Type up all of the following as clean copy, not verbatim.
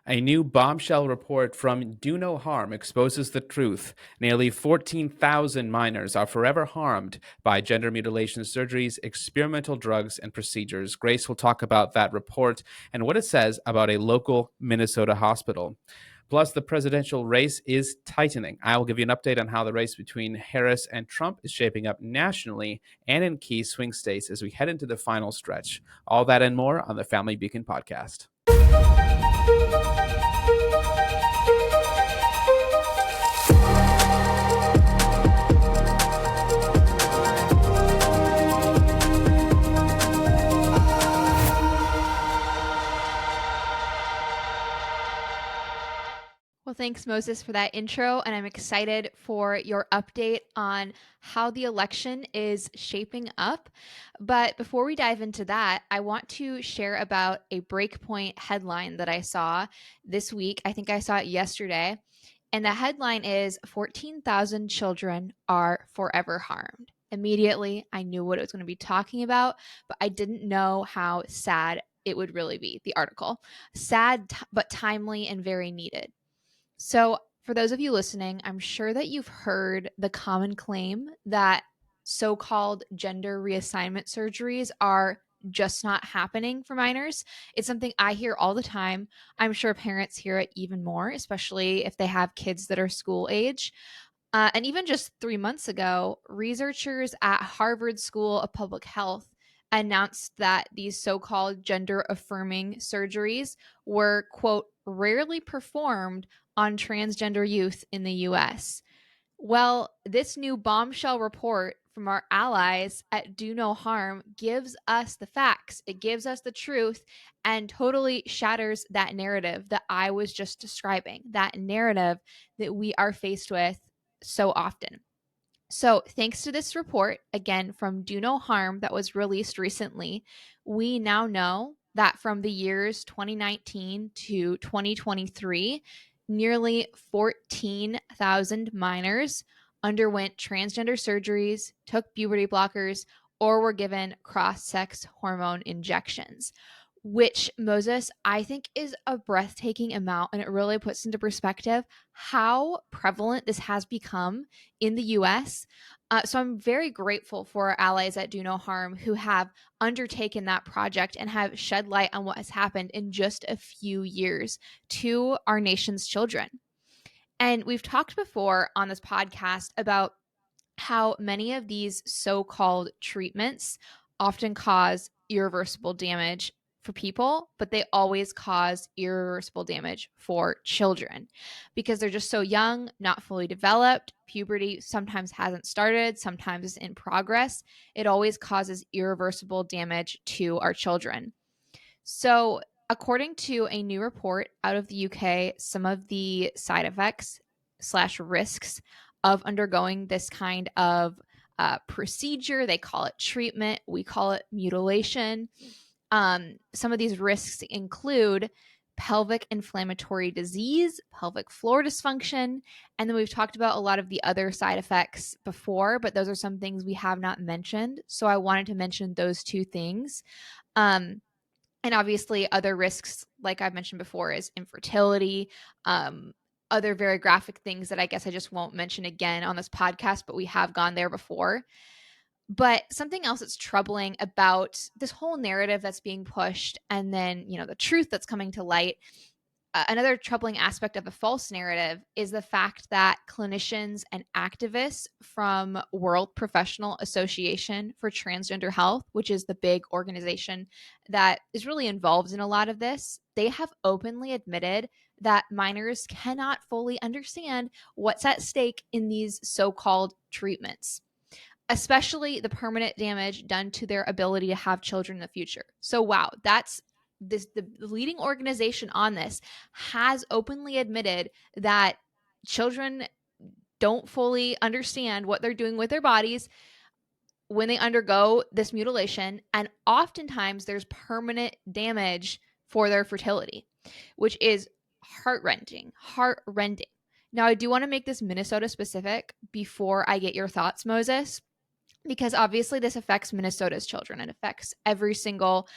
A new bombshell report from Do No Harm exposes the truth. Nearly 14,000 minors are forever harmed by gender mutilation surgeries, experimental drugs, and procedures. Grace will talk about that report and what it says about a local Minnesota hospital. Plus, the presidential race is tightening. I will give you an update on how the race between Harris and Trump is shaping up nationally and in key swing states as we head into the final stretch. All that and more on the Family Beacon podcast. Well, thanks, Moses, for that intro, and I'm excited for your update on how the election is shaping up. But before we dive into that, I want to share about a Breakpoint headline that I saw this week. I think I saw it yesterday. And the headline is 14,000 children are forever harmed. Immediately, I knew what it was going to be talking about, but I didn't know how sad it would really be, the article. Sad, but timely and very needed. So, for those of you listening, I'm sure that you've heard the common claim that so called gender reassignment surgeries are just not happening for minors. It's something I hear all the time. I'm sure parents hear it even more, especially if they have kids that are school age. And even just 3 months ago, researchers at Harvard School of Public Health announced that these so called gender affirming surgeries were, quote, rarely performed on transgender youth in the US. Well, this new bombshell report from our allies at Do No Harm gives us the facts. It gives us the truth and totally shatters that narrative that I was just describing, that narrative that we are faced with so often. So, thanks to this report, again from Do No Harm that was released recently, we now know that from the years 2019 to 2023, nearly 14,000 minors underwent transgender surgeries, took puberty blockers, or were given cross sex hormone injections, which, Moses, I think is a breathtaking amount. And it really puts into perspective how prevalent this has become in the US. So I'm very grateful for our allies at Do No Harm who have undertaken that project and have shed light on what has happened in just a few years to our nation's children. And we've talked before on this podcast about how many of these so called treatments often cause irreversible damage for people, but they always cause irreversible damage for children because they're just so young, not fully developed. Puberty sometimes hasn't started, sometimes is in progress. It always causes irreversible damage to our children. So, according to a new report out of the UK, some of the side effects slash risks of undergoing this kind of procedure, they call it treatment, we call it mutilation. Some of these risks include pelvic inflammatory disease, pelvic floor dysfunction, and then we've talked about a lot of the other side effects before, but those are some things we have not mentioned. So I wanted to mention those two things. And obviously, other risks, like I've mentioned before, is infertility, other very graphic things that I guess I just won't mention again on this podcast, but we have gone there before. But something else that's troubling about this whole narrative that's being pushed and then, the truth that's coming to light, another troubling aspect of a false narrative is the fact that clinicians and activists from World Professional Association for Transgender Health, which is the big organization that is really involved in a lot of this, they have openly admitted that minors cannot fully understand what's at stake in these so-called treatments, especially the permanent damage done to their ability to have children in the future. So, wow, that's the leading organization on this has openly admitted that children don't fully understand what they're doing with their bodies when they undergo this mutilation, and oftentimes there's permanent damage for their fertility, which is heartrending. Now, I do want to make this Minnesota specific before I get your thoughts, Moses, because obviously this affects Minnesota's children. It affects every single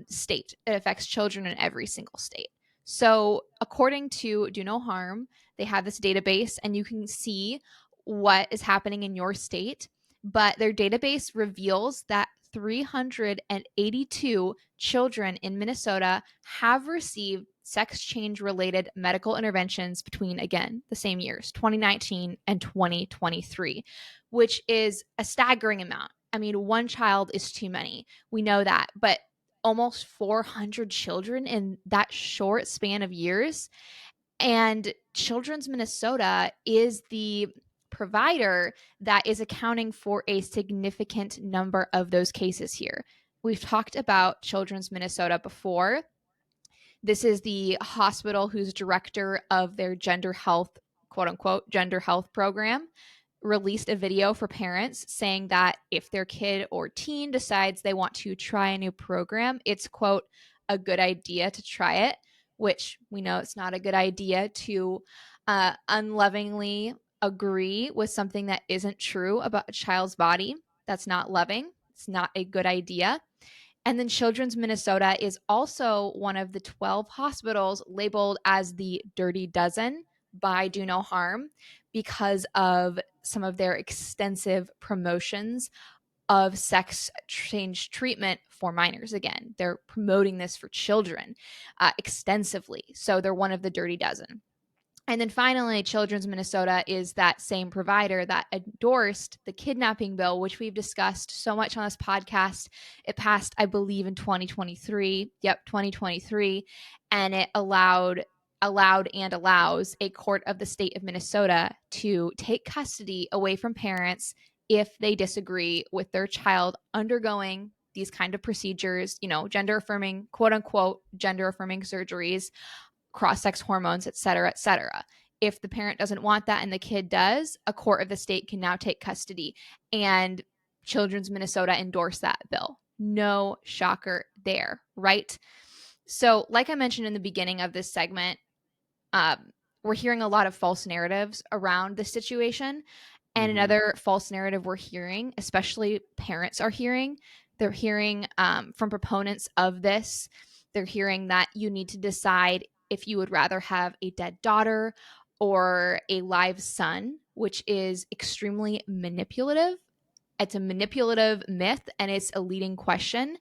state. It affects children in every single state. So, according to Do No Harm, they have this database and you can see what is happening in your state. But their database reveals that 382 children in Minnesota have received sex change related medical interventions between, again, the same years, 2019 and 2023, which is a staggering amount. I mean, one child is too many. We know that. But almost 400 children in that short span of years. And Children's Minnesota is the provider that is accounting for a significant number of those cases here. We've talked about Children's Minnesota before. This is the hospital whose director of their gender health, quote unquote, gender health program released a video for parents saying that if their kid or teen decides they want to try a new program, it's, quote, a good idea to try it, which we know it's not a good idea to unlovingly agree with something that isn't true about a child's body. That's not loving. It's not a good idea. And then Children's Minnesota is also one of the 12 hospitals labeled as the Dirty Dozen by Do No Harm because of some of their extensive promotions of sex change treatment for minors. Again, they're promoting this for children extensively. So they're one of the Dirty Dozen. And then finally, Children's Minnesota is that same provider that endorsed the kidnapping bill, which we've discussed so much on this podcast. It passed, I believe, in 2023. Yep, 2023. And it allowed and allows a court of the state of Minnesota to take custody away from parents if they disagree with their child undergoing these kind of procedures, gender affirming, quote unquote, gender affirming surgeries, cross-sex hormones, et cetera, et cetera. If the parent doesn't want that and the kid does, a court of the state can now take custody. And Children's Minnesota endorsed that bill. No shocker there, right? So, like I mentioned in the beginning of this segment, we're hearing a lot of false narratives around the situation. And another false narrative we're hearing, especially parents are hearing, they're hearing from proponents of this, they're hearing that you need to decide if you would rather have a dead daughter or a live son, which is extremely manipulative. It's a manipulative myth and it's a leading question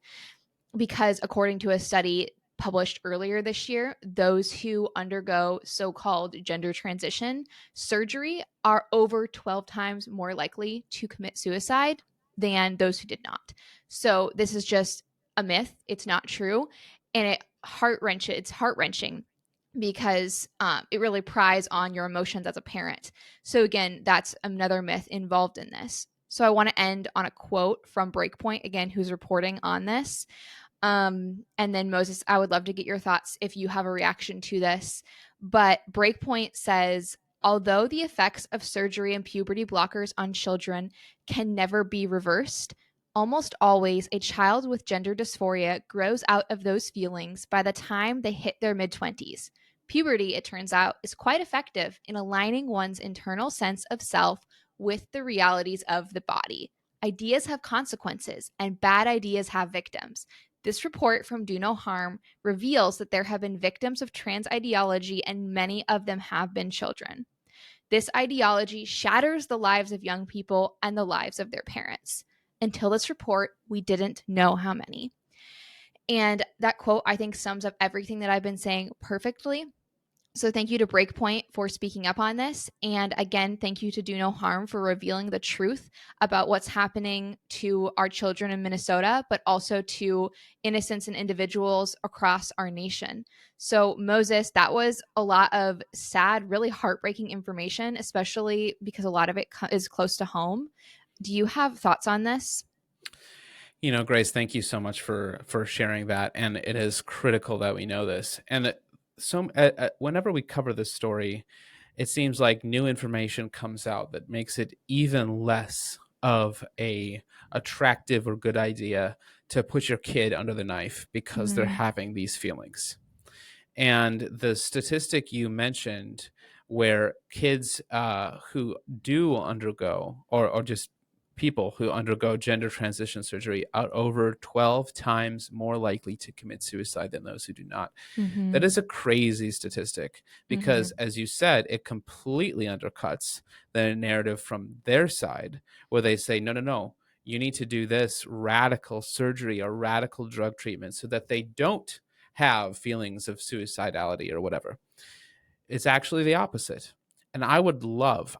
because, according to a study published earlier this year, those who undergo so-called gender transition surgery are over 12 times more likely to commit suicide than those who did not. So this is just a myth. It's not true. And it's heart-wrenching because it really pries on your emotions as a parent. So again, that's another myth involved in this. So I want to end on a quote from Breakpoint, again, who's reporting on this. And then Moses, I would love to get your thoughts if you have a reaction to this. But Breakpoint says, although the effects of surgery and puberty blockers on children can never be reversed, almost always a child with gender dysphoria grows out of those feelings by the time they hit their mid-20s. Puberty, it turns out, is quite effective in aligning one's internal sense of self with the realities of the body. Ideas have consequences, and bad ideas have victims. This report from Do No Harm reveals that there have been victims of trans ideology, and many of them have been children. This ideology shatters the lives of young people and the lives of their parents. Until this report, we didn't know how many. And that quote, I think, sums up everything that I've been saying perfectly. So thank you to Breakpoint for speaking up on this. And again, thank you to Do No Harm for revealing the truth about what's happening to our children in Minnesota, but also to innocents and individuals across our nation. So Moses, that was a lot of sad, really heartbreaking information, especially because a lot of it is close to home. Do you have thoughts on this? Grace, thank you so much for sharing that, and it is critical that we know this. And whenever we cover this story, it seems like new information comes out that makes it even less of a attractive or good idea to put your kid under the knife because they're having these feelings. And the statistic you mentioned, where kids who do undergo, or just people who undergo gender transition surgery are over 12 times more likely to commit suicide than those who do not. That Mhm. is a crazy statistic because, Mhm. as you said, it completely undercuts the narrative from their side where they say, no, no, no, you need to do this radical surgery or radical drug treatment so that they don't have feelings of suicidality or whatever. It's actually the opposite. And I would love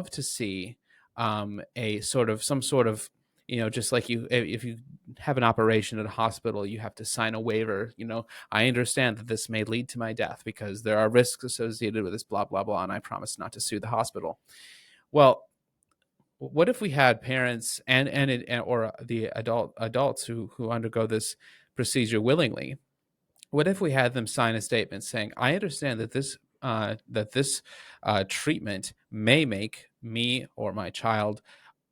to see a sort of some sort of, just like if you have an operation at a hospital, you have to sign a waiver. I understand that this may lead to my death because there are risks associated with this, blah blah blah, and I promise not to sue the hospital. Well, what if we had parents or the adults who undergo this procedure willingly? What if we had them sign a statement saying, "I understand that this treatment may make me or my child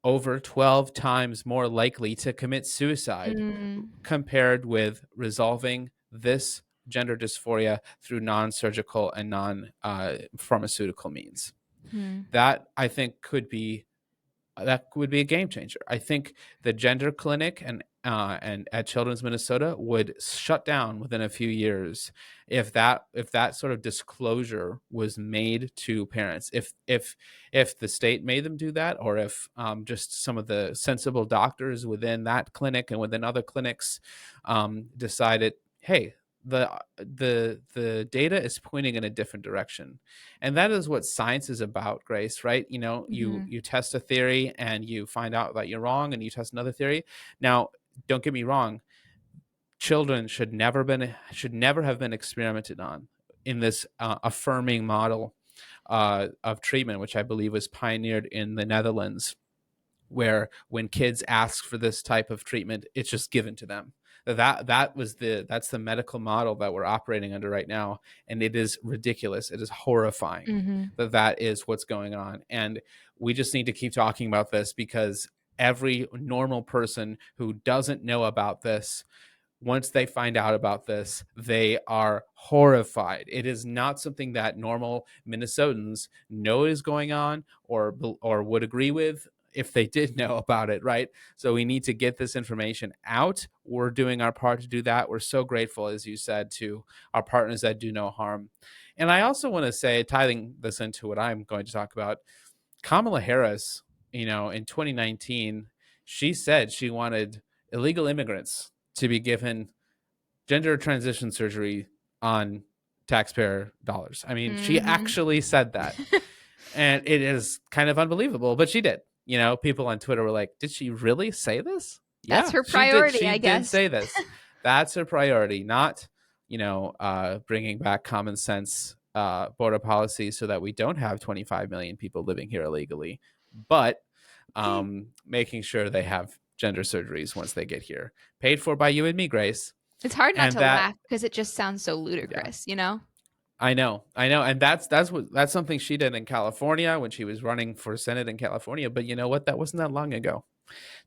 over 12 times more likely to commit suicide Mm. compared with resolving this gender dysphoria through non-surgical and non-pharmaceutical means." Hmm. That I think that would be a game changer. I think the gender clinic and at Children's Minnesota would shut down within a few years if that sort of disclosure was made to parents. If the state made them do that, or if just some of the sensible doctors within that clinic and within other clinics decided, hey, the data is pointing in a different direction, and that is what science is about, Grace, right? You Mhm. you test a theory and you find out that you're wrong, and you test another theory. Now, don't get me wrong, children should never have been experimented on in this affirming model of treatment, which I believe was pioneered in the Netherlands, where when kids ask for this type of treatment, it's just given to them. That's the medical model that we're operating under right now, and it is ridiculous. It is horrifying Mhm. that is what's going on, and we just need to keep talking about this because every normal person who doesn't know about this, once they find out about this, they are horrified. It is not something that normal Minnesotans know is going on or would agree with if they did know about it, right? So we need to get this information out. We're doing our part to do that. We're so grateful, as you said, to our partners that do no harm. And I also want to say, tithing this into what I'm going to talk about, Kamala Harris, in 2019, she said she wanted illegal immigrants to be given gender transition surgery on taxpayer dollars. I mean, she Mhm. actually said that. And it is kind of unbelievable, but she did. People on Twitter were like, "Did she really say this?" That's Yeah, her she did. priority, She I did guess. say this. That's her priority, not, bringing back common sense border policy so that we don't have 25 million people living here illegally, but Hey, making sure they have gender surgeries once they get here, paid for by you and me, Grace. it's hard not And to that, laugh because it just sounds so yeah, ludicrous, you know? I know, and that's something she did in California when she was running for Senate in California. But you know what? That wasn't that long ago,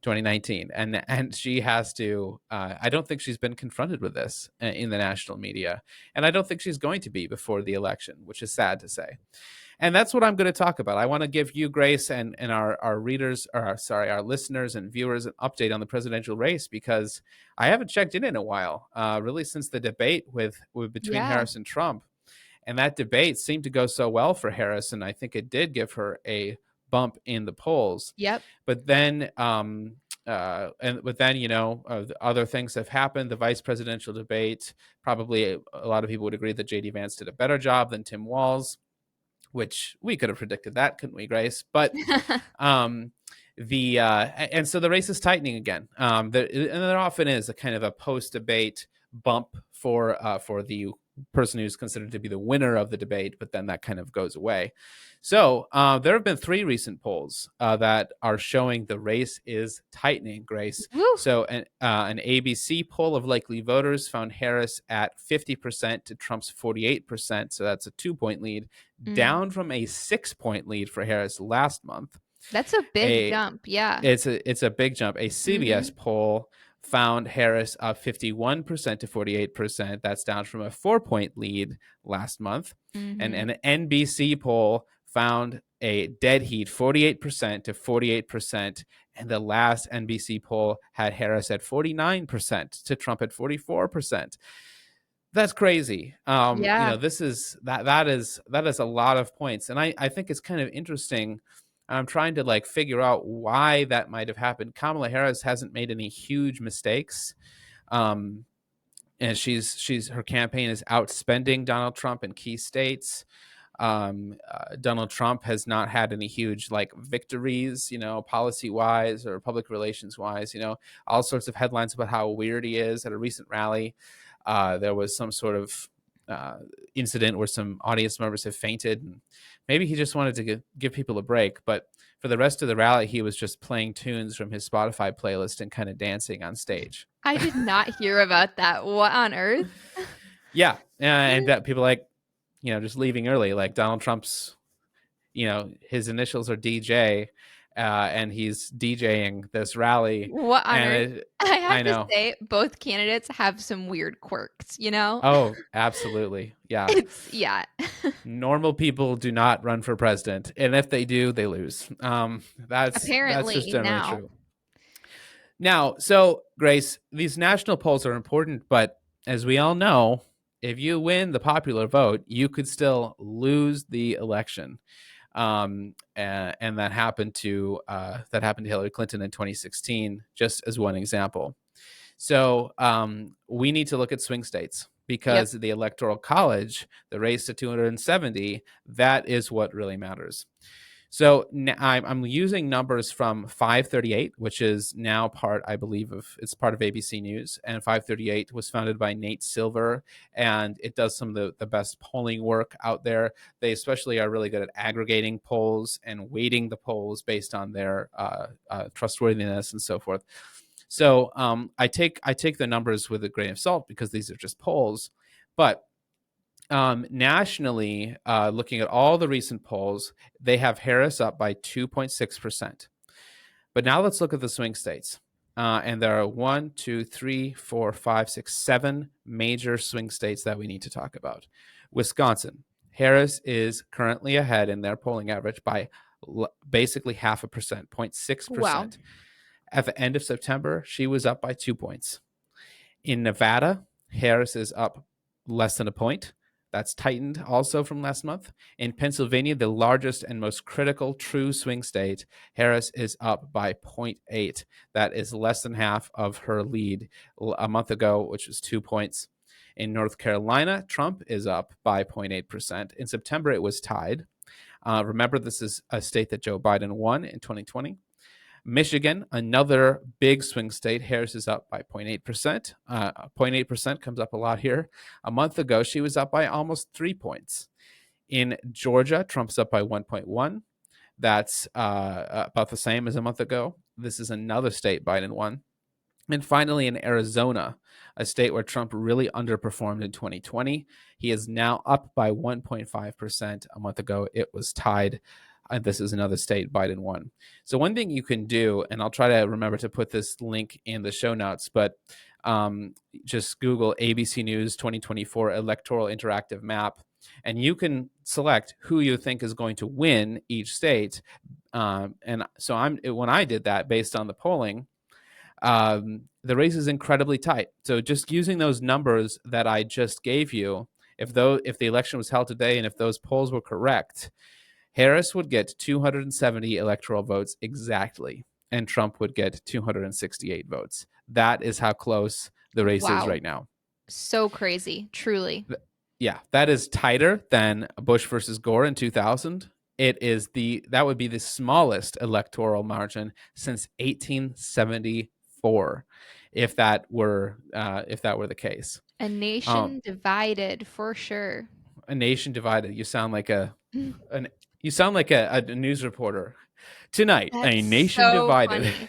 2019, and she has to. I don't think she's been confronted with this in the national media, and I don't think she's going to be before the election, which is sad to say. And that's what I'm going to talk about. I want to give you, Grace, and our readers, or sorry, our listeners and viewers, an update on the presidential race because I haven't checked in a while, really since the debate with between Yeah. Harris and Trump. And that debate seemed to go so well for Harris, and I think it did give her a bump in the polls. Yep. But then, other things have happened. The vice presidential debate, probably a lot of people would agree that JD Vance did a better job than Tim Walz, which we could have predicted that, couldn't we, Grace? But um, and so the race is tightening again. And there often is a kind of a post debate bump for the person who's considered to be the winner of the debate, but then that kind of goes away. So there have been 3 recent polls that are showing the race is tightening, Grace. Woo. So an ABC poll of likely voters found Harris at 50% to Trump's 48%. So that's a 2-point lead, Mm. down from a 6-point lead for Harris last month. That's a big A jump. Yeah. it's a big jump. A CBS Mhm. poll found Harris up 51% to 48%. That's down from a 4-point lead last month. And Mhm. an NBC poll found a dead heat, 48% to 48%. And the last NBC poll had Harris at 49% to Trump at 44%. That's crazy. Yeah. This is that is a lot of points. And I think it's kind of interesting. I'm trying to like figure out why that might have happened. Kamala Harris hasn't made any huge mistakes. Um, and she's her campaign is outspending Donald Trump in key states. Donald Trump has not had any huge like victories, policy wise or public relations wise. All sorts of headlines about how weird he is. At a recent rally, there was some sort of uh, incident where some audience members have fainted. And maybe he just wanted to give people a break. But for the rest of the rally, he was just playing tunes from his Spotify playlist and kind of dancing on stage. I did not hear about that. What on earth? Yeah, and that people like, just leaving early. Like Donald Trump's, his initials are DJ, and he's DJing this rally, What on and earth? I I have to know. say, both candidates have some weird quirks, you know? Oh, absolutely, yeah. Yeah. Normal people do not run for president, and if they do, they lose. That's just Apparently generally now. true. Now, so Grace, these national polls are important, but as we all know, if you win the popular vote, you could still lose the election. And that happened to Hillary Clinton in 2016, just as one example. So we need to look at swing states Yep. because the Electoral College, the race to 270, that is what really matters. So I'm using numbers from 538, which is now part, I believe, it's part of ABC News. And 538 was founded by Nate Silver, and it does some of the best polling work out there. They especially are really good at aggregating polls and weighting the polls based on their trustworthiness and so forth. So I take the numbers with a grain of salt because these are just polls, but nationally, looking at all the recent polls, they have Harris up by 2.6%. But now let's look at the swing states. And there are 1, 2, 3, 4, 5, 6, 7 major swing states that we need to talk about. Wisconsin, Harris is currently ahead in their polling average by basically 0.5%, Wow. 0.6%. At the end of September, she was up by 2 points. In Nevada, Harris is up less than a point. That's tightened also from last month. In Pennsylvania, the largest and most critical true swing state, Harris is up by 0.8. That is less than half of her lead a month ago, which was 2 points. In North Carolina, Trump is up by 0.8%. In September, it was tied. Remember, this is a state that Joe Biden won in 2020. Michigan, another big swing state. Harris is up by 0.8%. 0.8% comes up a lot here. A month ago, she was up by almost 3 points. In Georgia, Trump's up by 1.1. That's about the same as a month ago. This is another state Biden won. And finally, in Arizona, a state where Trump really underperformed in 2020, he is now up by 1.5%. A month ago, it was tied. This is another state Biden won. So one thing you can do, and I'll try to remember to put this link in the show notes, but just Google ABC News 2024 Electoral Interactive Map, and you can select who you think is going to win each state. And so when I did that based on the polling, the race is incredibly tight. So just using those numbers that I just gave you, if the election was held today and if those polls were correct, Harris would get 270 electoral votes exactly, and Trump would get 268 votes. That is how close the race is Wow. right now. So crazy, truly. Yeah, that is tighter than Bush versus Gore in 2000. That would be the smallest electoral margin since 1874, if that were the case. A Um, nation divided for sure. a nation divided. You sound like a news reporter. Tonight, a That's nation so divided. funny.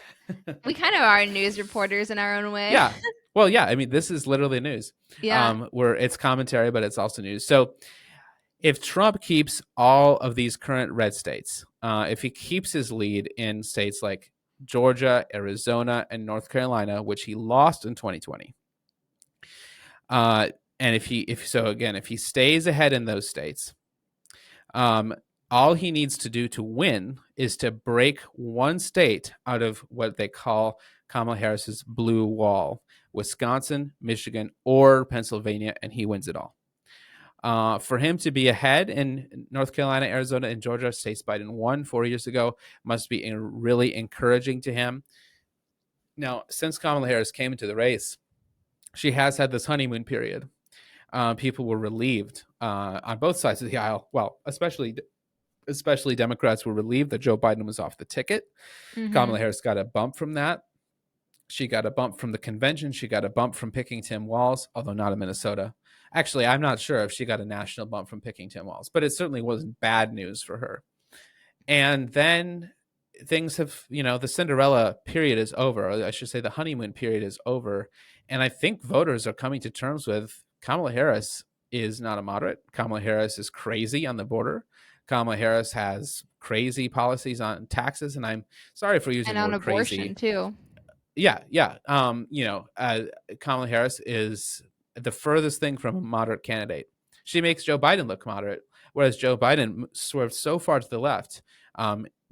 We kind of are news reporters in our own way. Yeah. Well, yeah. I mean, this is literally news. Yeah. Where it's commentary, but it's also news. So, if Trump keeps all of these current red states, if he keeps his lead in states like Georgia, Arizona, and North Carolina, which he lost in 2020, and if he stays ahead in those states, All he needs to do to win is to break one state out of what they call Kamala Harris's blue wall: Wisconsin, Michigan, or Pennsylvania, and he wins it all. For him to be ahead in North Carolina, Arizona, and Georgia, states Biden won 4 years ago, must be really encouraging to him. Now, since Kamala Harris came into the race, she has had this honeymoon period. People were relieved on both sides of the aisle. Well, especially Democrats were relieved that Joe Biden was off the ticket. Mm-hmm. Kamala Harris got a bump from that. She got a bump from the convention. She got a bump from picking Tim Walz, although not in Minnesota. Actually, I'm not sure if she got a national bump from picking Tim Walz, but it certainly wasn't bad news for her. And then things have, the Cinderella period is over. Or I should say the honeymoon period is over. And I think voters are coming to terms with Kamala Harris is not a moderate. Kamala Harris is crazy on the border. Kamala Harris has crazy policies on taxes. And I'm sorry for using And the on word abortion, crazy. too. Yeah. Kamala Harris is the furthest thing from a moderate candidate. She makes Joe Biden look moderate, whereas Joe Biden swerved so far to the left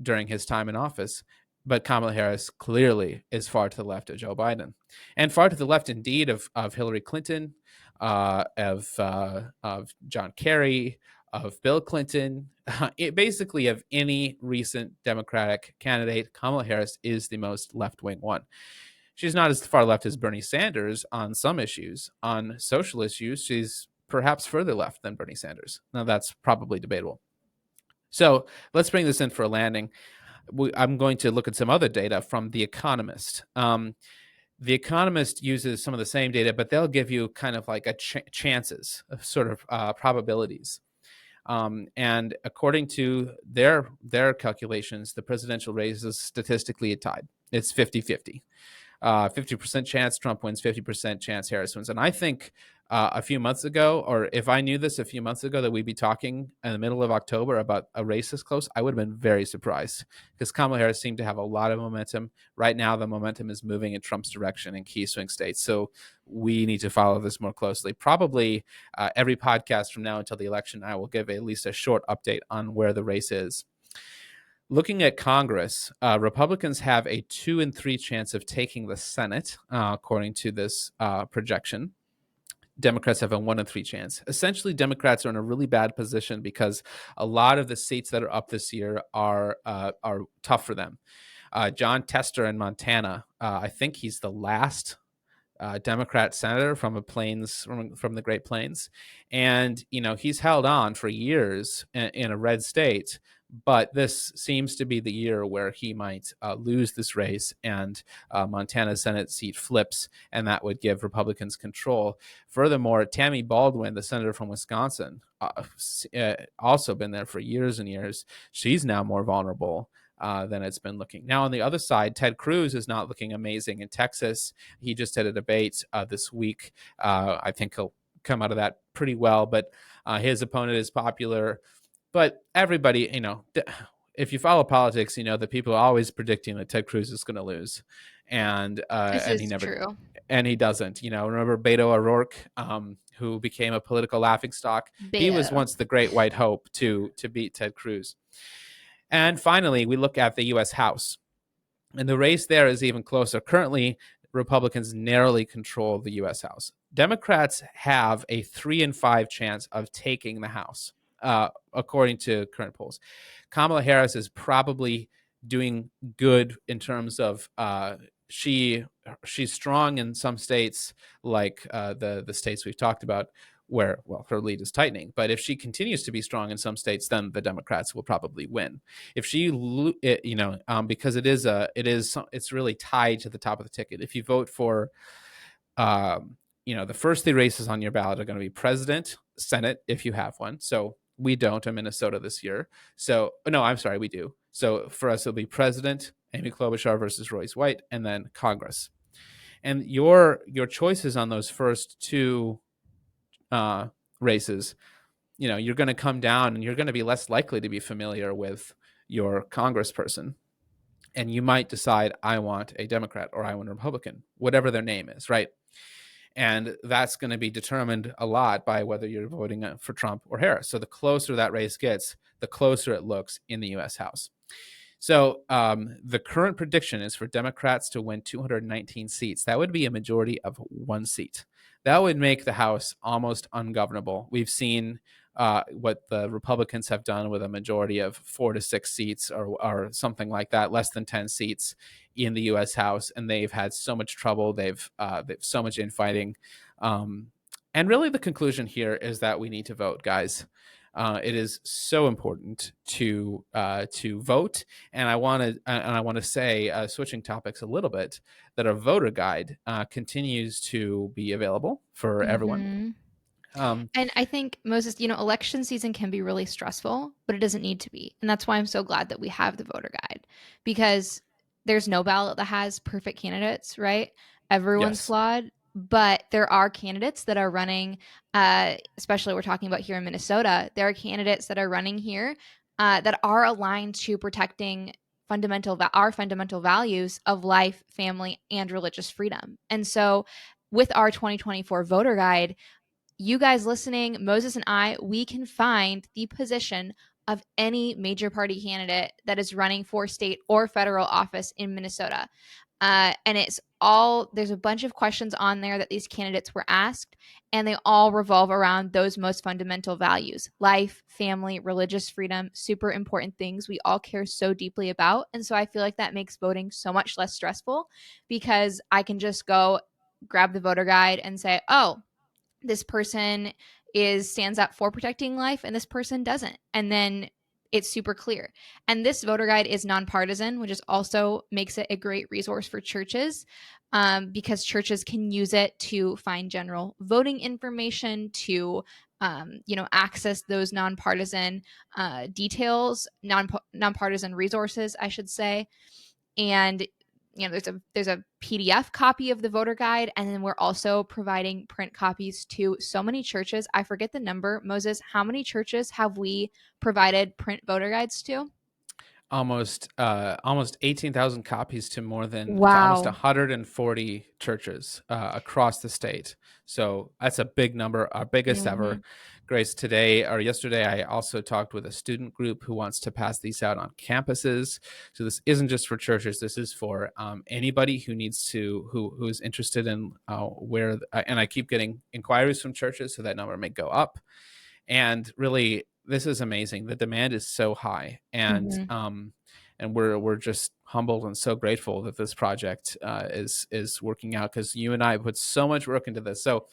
during his time in office. But Kamala Harris clearly is far to the left of Joe Biden, and far to the left indeed of Hillary Clinton, of John Kerry, of Bill Clinton, basically of any recent Democratic candidate. Kamala Harris is the most left-wing one. She's not as far left as Bernie Sanders on some issues. On social issues, she's perhaps further left than Bernie Sanders. Now, that's probably debatable. So let's bring this in for a landing. I'm going to look at some other data from The Economist. The Economist uses some of the same data, but they'll give you kind of like a chances, sort of probabilities. And according to their calculations, the presidential race is statistically tied. It's 50-50. 50% chance Trump wins, 50% chance Harris wins. And I think a few months ago, or if I knew this a few months ago, that we'd be talking in the middle of October about a race this close, I would have been very surprised, because Kamala Harris seemed to have a lot of momentum. Right now, the momentum is moving in Trump's direction in key swing states. So we need to follow this more closely. Probably every podcast from now until the election, I will give at least a short update on where the race is. Looking at Congress, Republicans have a 2 in 3 chance of taking the Senate, according to this projection. Democrats have a 1 in 3 chance. Essentially, Democrats are in a really bad position because a lot of the seats that are up this year are tough for them. John Tester in Montana, I think he's the last Democrat senator from the Great Plains, and he's held on for years in a red state. But this seems to be the year where he might lose this race, and Montana's Senate seat flips, and that would give Republicans control. Furthermore, Tammy Baldwin, the senator from Wisconsin, also been there for years and years. She's now more vulnerable than it's been looking. Now, on the other side, Ted Cruz is not looking amazing in Texas. He just had a debate this week. I think he'll come out of that pretty well, but his opponent is popular. But everybody, if you follow politics, that people are always predicting that Ted Cruz is going to lose, and This he is never, true. and he doesn't. Remember Beto O'Rourke, who became a political laughingstock? He was Beta. once the great white hope to beat Ted Cruz. And finally, we look at the U.S. House, and the race there is even closer. Currently, Republicans narrowly control the U.S. House. Democrats have a 3 in 5 chance of taking the House, according to current polls. Kamala Harris is probably doing good in terms of she's strong in some states, like the states we've talked about, where her lead is tightening. But if she continues to be strong in some states, then the Democrats will probably win. If she, because it's really tied to the top of the ticket. If you vote for, the first 3 races on your ballot are going to be president, Senate, if you have one. So we don't in Minnesota this year. So no, I'm sorry, we do. So for us, it'll be president, Amy Klobuchar versus Royce White, and then Congress. And your choices on those first 2 races, you're going to come down, and you're going to be less likely to be familiar with your congressperson. And you might decide, I want a Democrat or I want a Republican, whatever their name is, right? And that's going to be determined a lot by whether you're voting for Trump or Harris. So the closer that race gets, the closer it looks in the U.S. House. So the current prediction is for Democrats to win 219 seats. That would be a majority of one seat. That would make the House almost ungovernable. We've seen what the Republicans have done with a majority of 4 to 6 seats or something like that, less than 10 seats in the U.S. House, and they've had so much trouble. They've so much infighting. And really the conclusion here is that we need to vote, guys. It is so important to vote, and I want to say, switching topics a little bit, that our voter guide continues to be available for everyone. Mm-hmm. Um, And I think, Moses, election season can be really stressful, but it doesn't need to be. And that's why I'm so glad that we have the voter guide, because there's no ballot that has perfect candidates, right? Everyone's yes, flawed, but there are candidates that are running, especially we're talking about here in Minnesota, there are candidates that are running here that are aligned to protecting our fundamental values of life, family, and religious freedom. And so with our 2024 voter guide, you guys listening, Moses and I, we can find the position of any major party candidate that is running for state or federal office in Minnesota. And there's a bunch of questions on there that these candidates were asked, and they all revolve around those most fundamental values: life, family, religious freedom, super important things we all care so deeply about. And so I feel like that makes voting so much less stressful, because I can just go grab the voter guide and say, oh, this person stands up for protecting life and this person doesn't, and then it's super clear. And this voter guide is nonpartisan, which is also makes it a great resource for churches, because churches can use it to find general voting information, to access those nonpartisan details, nonpartisan resources, I should say. And there's a PDF copy of the voter guide, and then we're also providing print copies to so many churches. I forget the number. Moses, how many churches have we provided print voter guides to? almost 18,000 copies to almost Wow. 140 churches across the state. So that's a big number, our biggest Mm-hmm. ever. Grace, today or yesterday, I also talked with a student group who wants to pass these out on campuses. So this isn't just for churches. This is for anybody who needs to, who is interested in and I keep getting inquiries from churches, so that number may go up. And really, this is amazing. The demand is so high, Mm-hmm. and we're just humbled and so grateful that this project is working out, because you and I put so much work into this. So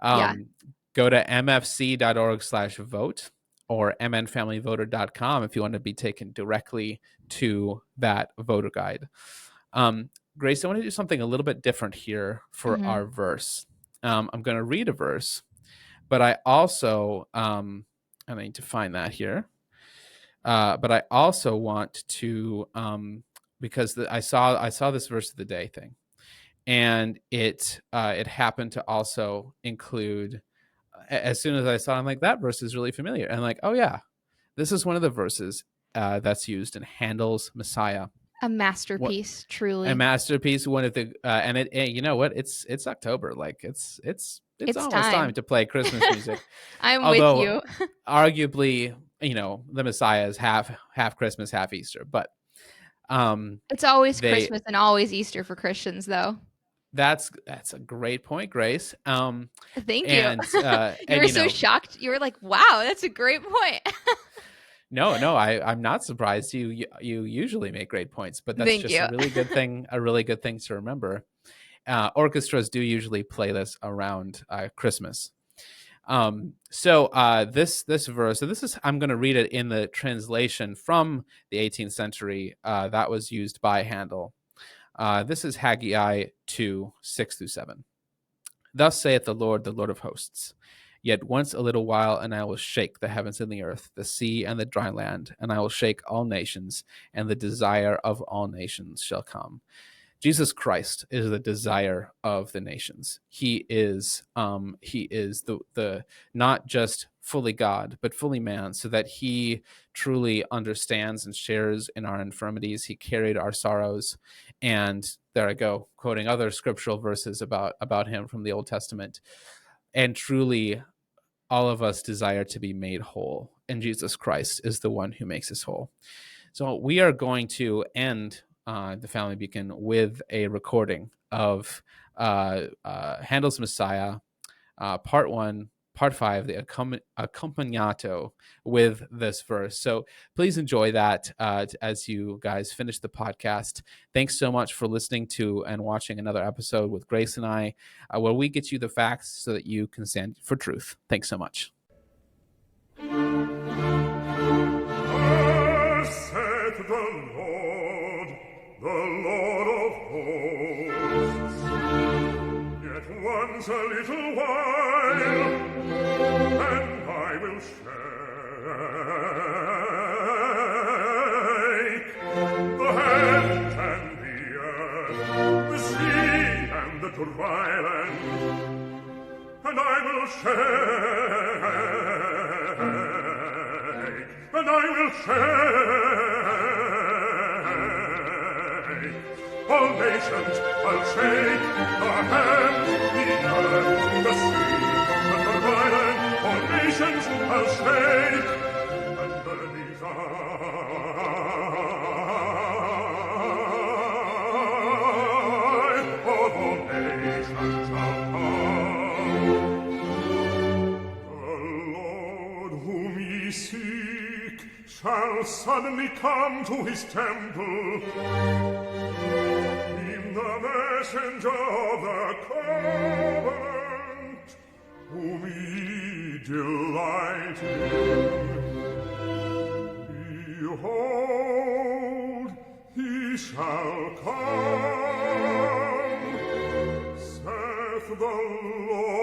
Yeah. um, go to mfc.org/vote or mnfamilyvoter.com if you want to be taken directly to that voter guide. Grace, I want to do something a little bit different here for Mm-hmm. our verse. I'm going to read a verse, but I also I need to find that here. But I also want to because I saw this verse of the day thing, and it happened to also include. As soon as I saw it, I'm like, that verse is really familiar, and I'm like, oh yeah, this is one of the verses that's used in Handel's Messiah. A What masterpiece, a truly. masterpiece! One of the you know what? It's October, like it's It's almost time time. to play Christmas music. I'm with Although you. arguably, the Messiah is half Christmas, half Easter, but It's always they Christmas and always Easter for Christians, though. that's a great point, Grace. Thank you. You And were so shocked. You were like, wow, that's a great point. no, I'm not surprised. You usually make great points, but that's Thank just a you. really good thing. A really good thing to remember. Orchestras do usually play this around Christmas. This verse, so this is, I'm going to read it in the translation from the 18th century that was used by Handel. This is Haggai 2, 6-7. Thus saith the Lord of hosts. Yet once a little while, and I will shake the heavens and the earth, the sea and the dry land, and I will shake all nations, and the desire of all nations shall come. Jesus Christ is the desire of the nations. He is the not just fully God, but fully man, so that he truly understands and shares in our infirmities. He carried our sorrows, And there I go, quoting other scriptural verses about him from the Old Testament. And truly, all of us desire to be made whole, and Jesus Christ is the one who makes us whole. So we are going to end the Family Beacon with a recording of Handel's Messiah, Part 1, Part 5, the accompagnato with this verse. So please enjoy that as you guys finish the podcast. Thanks so much for listening to and watching another episode with Grace and I, where we get you the facts so that you can stand for truth. Thanks so much. Thus saith the Lord of hosts, yet once a little while, and I will shake the heavens and the earth, the sea and the dry land, and I will shake, and I will shake all nations. I'll shake the heavens, the earth, the sea, and the dry land. All nations I'll shake, and the desire of all nations shall come. The Lord whom ye seek shall suddenly come to his temple. The messenger of the covenant, whom ye delight in. Behold, he shall come, saith the Lord.